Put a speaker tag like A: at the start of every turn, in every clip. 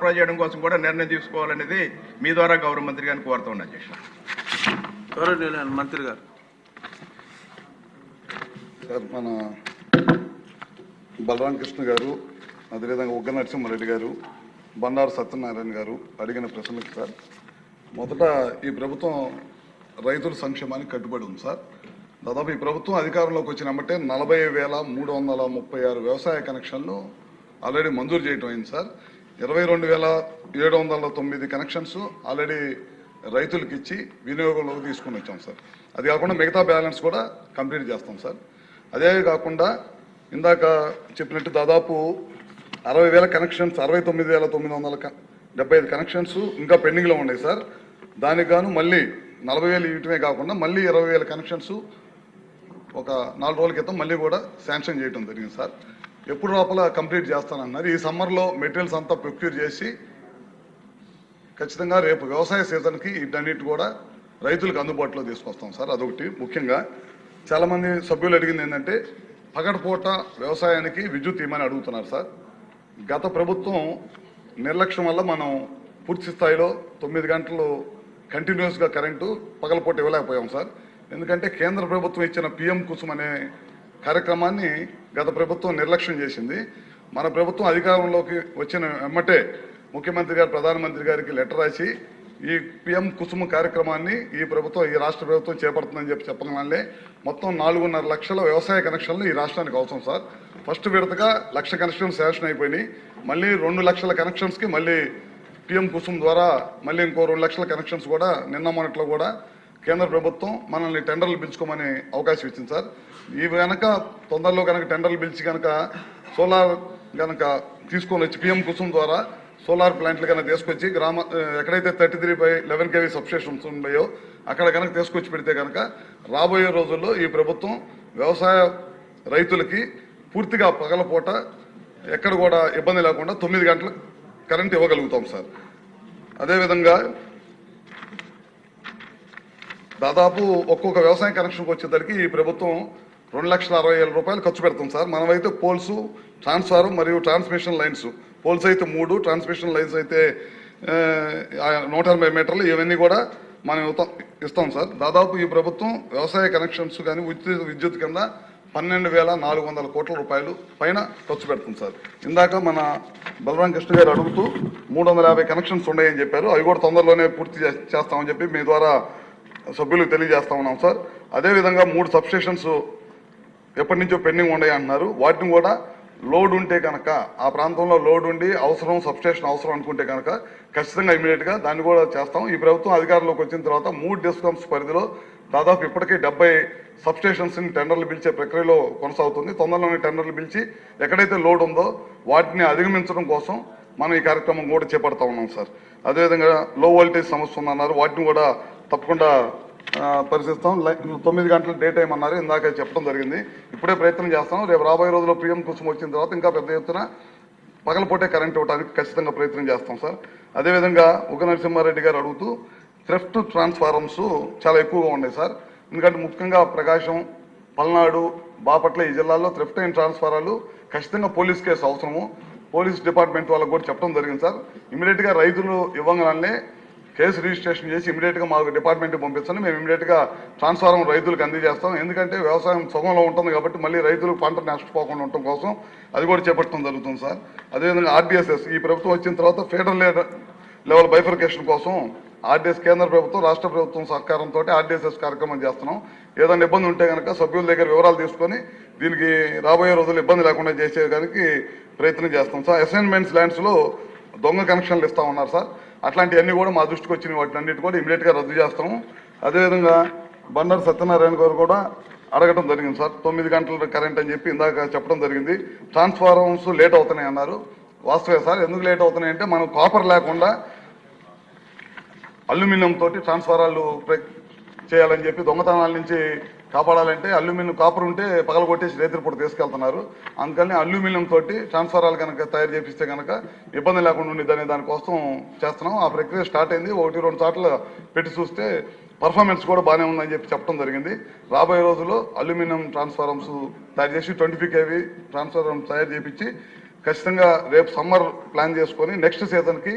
A: సరఫరా చేయడం కోసం కూడా నిర్ణయం తీసుకోవాలనేది మీ ద్వారా గౌరవ మంత్రి గారిని కోరుతూ ఉన్నాను అధ్యక్ష.
B: మంత్రి గారు
C: సార్, మన బలరామకృష్ణ గారు, అదేవిధంగా ఉగ్గ నరసింహారెడ్డి గారు, బండారు సత్యనారాయణ గారు అడిగిన ప్రశ్నలకు సార్, మొదట ఈ ప్రభుత్వం రైతుల సంక్షేమానికి కట్టుబడి ఉంది సార్. దాదాపు ఈ ప్రభుత్వం అధికారంలోకి వచ్చినమ్మంటే 40,336 వ్యవసాయ కనెక్షన్లు ఆల్రెడీ మంజూరు చేయటం అయింది సార్. 22,709 కనెక్షన్స్ ఆల్రెడీ రైతులకు ఇచ్చి వినియోగంలోకి తీసుకుని వచ్చాం సార్. అది కాకుండా మిగతా బ్యాలెన్స్ కూడా కంప్లీట్ చేస్తాం సార్. అదే కాకుండా ఇందాక చెప్పినట్టు దాదాపు 60,000 కనెక్షన్స్, 69,975 కనెక్షన్స్ ఇంకా పెండింగ్లో ఉన్నాయి సార్. దానికి గాను మళ్ళీ 40,000 ఇవ్వటమే కాకుండా మళ్ళీ 20,000 కనెక్షన్స్ ఒక 4 రోజుల క్రితం మళ్ళీ కూడా శాంక్షన్ చేయడం జరిగింది సార్. ఎప్పుడు లోపల కంప్లీట్ చేస్తానన్నారు. ఈ సమ్మర్లో మెటీరియల్స్ అంతా ప్రొక్యూర్ చేసి ఖచ్చితంగా రేపు వ్యవసాయ సీజన్కి వీటన్నిటి కూడా రైతులకు అందుబాటులో తీసుకొస్తాం సార్. అదొకటి. ముఖ్యంగా చాలామంది సభ్యులు అడిగింది ఏంటంటే పగటిపూట వ్యవసాయానికి విద్యుత్ ఇవ్వమని అడుగుతున్నారు సార్. గత ప్రభుత్వం నిర్లక్ష్యం వల్ల మనం పూర్తి స్థాయిలో 9 గంటలు కంటిన్యూస్గా కరెంటు పగలపూట ఇవ్వలేకపోయాం సార్. ఎందుకంటే కేంద్ర ప్రభుత్వం ఇచ్చిన పిఎం కుసుమ్ అనే కార్యక్రమాన్ని గత ప్రభుత్వం నిర్లక్ష్యం చేసింది. మన ప్రభుత్వం అధికారంలోకి వచ్చిన వెమ్మటే ముఖ్యమంత్రి గారు ప్రధానమంత్రి గారికి లెటర్ రాసి ఈ పిఎం కుసుమ్ కార్యక్రమాన్ని ఈ రాష్ట్ర ప్రభుత్వం చేపడుతుందని చెప్పగానే మొత్తం 4.5 లక్షల వ్యవసాయ కనెక్షన్లు ఈ రాష్ట్రానికి అవసరం సార్. ఫస్ట్ విడతగా 1,00,000 కనెక్షన్స్ శాంక్షన్ అయిపోయినాయి. మళ్ళీ 2 లక్షల కనెక్షన్స్కి మళ్ళీ పిఎం కుసుమ్ ద్వారా మళ్ళీ ఇంకో 2 లక్షల కనెక్షన్స్ కూడా నిన్న మొన్నట్లో కూడా కేంద్ర ప్రభుత్వం మనల్ని టెండర్లు పిలుచుకోమని అవకాశం ఇచ్చింది సార్. ఇవి కనుక తొందరలో కనుక టెండర్లు పిలిచి కనుక సోలార్ కనుక తీసుకొని వచ్చి పిఎం కుసుమ్ ద్వారా సోలార్ ప్లాంట్లు కనుక తీసుకొచ్చి ఎక్కడైతే 33/11 kV సబ్స్టేషన్స్ ఉన్నాయో అక్కడ కనుక తీసుకొచ్చి పెడితే కనుక రాబోయే రోజుల్లో ఈ ప్రభుత్వం వ్యవసాయ రైతులకి పూర్తిగా పగలపూట ఎక్కడ కూడా ఇబ్బంది లేకుండా 9 గంటలు కరెంట్ ఇవ్వగలుగుతాం సార్. అదేవిధంగా దాదాపు ఒక్కొక్క వ్యవసాయ కనెక్షన్కి వచ్చేసరికి ఈ ప్రభుత్వం 2,60,000 రూపాయలు ఖర్చు పెడతాం సార్. మనమైతే పోల్స్, ట్రాన్స్ఫార్మర్ మరియు ట్రాన్స్మిషన్ లైన్స్, పోల్స్ అయితే 3, ట్రాన్స్మిషన్ లైన్స్ అయితే 180 మీటర్లు, ఇవన్నీ కూడా మనం ఇస్తాం సార్. దాదాపు ఈ ప్రభుత్వం వ్యవసాయ కనెక్షన్స్ కానీ విద్యుత్ కింద 12,400 కోట్ల రూపాయలు పైన ఖర్చు పెడుతుంది సార్. ఇందాక మన బలరామకృష్ణ గారు అడుగుతూ 350 కనెక్షన్స్ ఉన్నాయని చెప్పారు. అవి కూడా తొందరలోనే పూర్తి చేస్తామని చెప్పి మీ ద్వారా సభ్యులకు తెలియజేస్తా ఉన్నాం సార్. అదేవిధంగా 3 సబ్స్టేషన్స్ ఎప్పటి నుంచో పెండింగ్ ఉన్నాయి అంటున్నారు. వాటిని కూడా లోడ్ ఉంటే కనుక ఆ ప్రాంతంలో లోడ్ ఉండి అవసరం, సబ్స్టేషన్ అవసరం అనుకుంటే కనుక ఖచ్చితంగా ఇమీడియట్గా దాన్ని కూడా చేస్తాం. ఈ ప్రభుత్వం అధికారంలోకి వచ్చిన తర్వాత 3 డిస్కమ్స్ పరిధిలో దాదాపు ఇప్పటికే 70 సబ్స్టేషన్స్ని టెండర్లు పిలిచే ప్రక్రియలో కొనసాగుతుంది. తొందరలోనే టెండర్లు పిలిచి ఎక్కడైతే లోడ్ ఉందో వాటిని అధిగమించడం కోసం మనం ఈ కార్యక్రమం కూడా చేపడతా ఉన్నాం సార్. అదేవిధంగా లో వోల్టేజ్ సమస్య ఉందన్నారు. వాటిని కూడా తప్పకుండా పరిశీలిస్తాం. 9 గంటల డే టైం అన్నారు, ఇందాక చెప్పడం జరిగింది. ఇప్పుడే ప్రయత్నం చేస్తాం. రేపు రాబోయే రోజుల్లో పిఎం కుసుమ్ వచ్చిన తర్వాత ఇంకా పెద్ద ఎత్తున పగలపూటే కరెంట్ ఇవ్వడానికి ఖచ్చితంగా ప్రయత్నం చేస్తాం సార్. అదేవిధంగా ఉగ్గ నరసింహారెడ్డి గారు అడుగుతూ థ్రెఫ్ట్ ట్రాన్స్ఫార్మర్స్ చాలా ఎక్కువగా ఉన్నాయి సార్. ఎందుకంటే ముఖ్యంగా ప్రకాశం, పల్నాడు, బాపట్ల ఈ జిల్లాల్లో థ్రెఫ్ట్ అయిన ట్రాన్స్ఫారాలు ఖచ్చితంగా పోలీస్ కేసు అవసరము. పోలీస్ డిపార్ట్మెంట్ వాళ్ళకు కూడా చెప్పడం జరిగింది సార్. ఇమీడియట్గా రైతులు ఇవ్వగానే కేసు రిజిస్ట్రేషన్ చేసి ఇమీడియట్గా మాకు డిపార్ట్మెంట్కి పంపించండి. మేము ఇమీడియట్గా ట్రాన్స్ఫార్మర్ రైతులకు అందజేస్తాం. ఎందుకంటే వ్యవసాయం సగంలో ఉంటుంది కాబట్టి మళ్ళీ రైతులకు పంట నష్టపోకుండా ఉండటం కోసం అది కూడా చేపట్టడం జరుగుతుంది సార్. అదేవిధంగా ఆర్డీఎస్ఎస్ ఈ ప్రభుత్వం వచ్చిన తర్వాత ఫెడరల్ లెవెల్ బైఫర్కేషన్ కోసం ఆర్డీఎస్ కేంద్ర ప్రభుత్వం, రాష్ట్ర ప్రభుత్వం సహకారంతో ఆర్డీఎస్ఎస్ కార్యక్రమం చేస్తున్నాం. ఏదైనా ఇబ్బంది ఉంటే కనుక సభ్యుల దగ్గర వివరాలు తీసుకొని దీనికి రాబోయే రోజుల్లో ఇబ్బంది లేకుండా చేసేదానికి ప్రయత్నం చేస్తాం సార్. అసైన్మెంట్స్ ల్యాండ్స్లో దొంగ కనెక్షన్లు ఇస్తా ఉన్నారు సార్. అట్లాంటివన్నీ కూడా మా దృష్టికి వచ్చిన వాటిని అన్నిటి కూడా ఇమీడియట్గా రద్దు చేస్తాము. అదేవిధంగా బండారు సత్యనారాయణ గారు కూడా అడగటం జరిగింది సార్. 9 గంటల కరెంట్ అని చెప్పి ఇందాక చెప్పడం జరిగింది. ట్రాన్స్ఫార్మర్స్ లేట్ అవుతున్నాయి అన్నారు. వాస్తవే సార్. ఎందుకు లేట్ అవుతున్నాయి అంటే మనం కాపర్ లేకుండా అల్యూమినియం తోటి ట్రాన్స్ఫారాలు చేయాలని చెప్పి దొంగతనాల నుంచి కాపాడాలంటే అల్యూమినియం కాపర్ ఉంటే పగలగొట్టేసి రేతిరిపూట తీసుకెళ్తున్నారు. అందుకని అల్యూమినియం తోటి ట్రాన్స్ఫారాలు కనుక తయారు చేపిస్తే కనుక ఇబ్బంది లేకుండా ఉండేదనే దానికోసం చేస్తున్నాం. ఆ ప్రక్రియ స్టార్ట్ అయింది. 1-2 చోట్ల పెట్టి చూస్తే పర్ఫార్మెన్స్ కూడా బాగానే ఉందని చెప్పి చెప్పడం జరిగింది. రాబోయే రోజుల్లో అల్యూమినియం ట్రాన్స్ఫార్మర్స్ తయారు చేసి 25 kV ట్రాన్స్ఫార్మర్ తయారు చేపించి ఖచ్చితంగా రేపు సమ్మర్ ప్లాన్ చేసుకొని నెక్స్ట్ సీజన్కి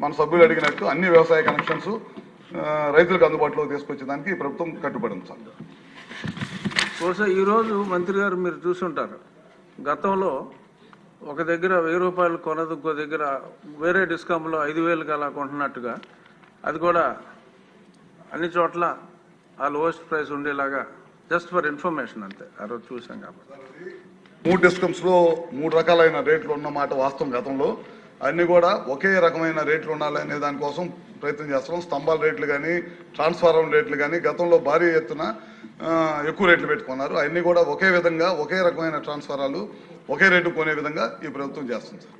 C: మన సభ్యులు అడిగినట్టు అన్ని వ్యవసాయ కనెక్షన్స్ రైతులకు అందుబాటులోకి తీసుకొచ్చేదానికి ఈ ప్రభుత్వం కట్టుబడింది సార్.
B: బహుశా ఈరోజు మంత్రి గారు మీరు చూసుంటారు, గతంలో ఒక దగ్గర 1000 రూపాయలు కొనదు, ఇంకో దగ్గర వేరే డిస్కౌంట్లో 5000కి అలా కొంటున్నట్టుగా, అది కూడా అన్ని చోట్ల ఆ లోయెస్ట్ ప్రైస్ ఉండేలాగా, జస్ట్ ఫర్ ఇన్ఫర్మేషన్ అంతే, ఆ రోజు చూసాం కాబట్టి.
C: 3 డిస్కమ్స్లో 3 రకాలైన రేట్లు ఉన్నమాట వాస్తవం. గతంలో అన్నీ కూడా ఒకే రకమైన రేట్లు ఉండాలనే దానికోసం ప్రయత్నం చేస్తున్నాం. స్తంభాల రేట్లు కానీ ట్రాన్స్ఫార్మర్ రేట్లు కానీ గతంలో భారీ ఎత్తున ఎక్కువ రేట్లు పెట్టుకున్నారు. అన్నీ కూడా ఒకే విధంగా ఒకే రకమైన ట్రాన్స్ఫారాలు ఒకే రేటు కొనే విధంగా ఈ ప్రభుత్వం చేస్తుంది సార్.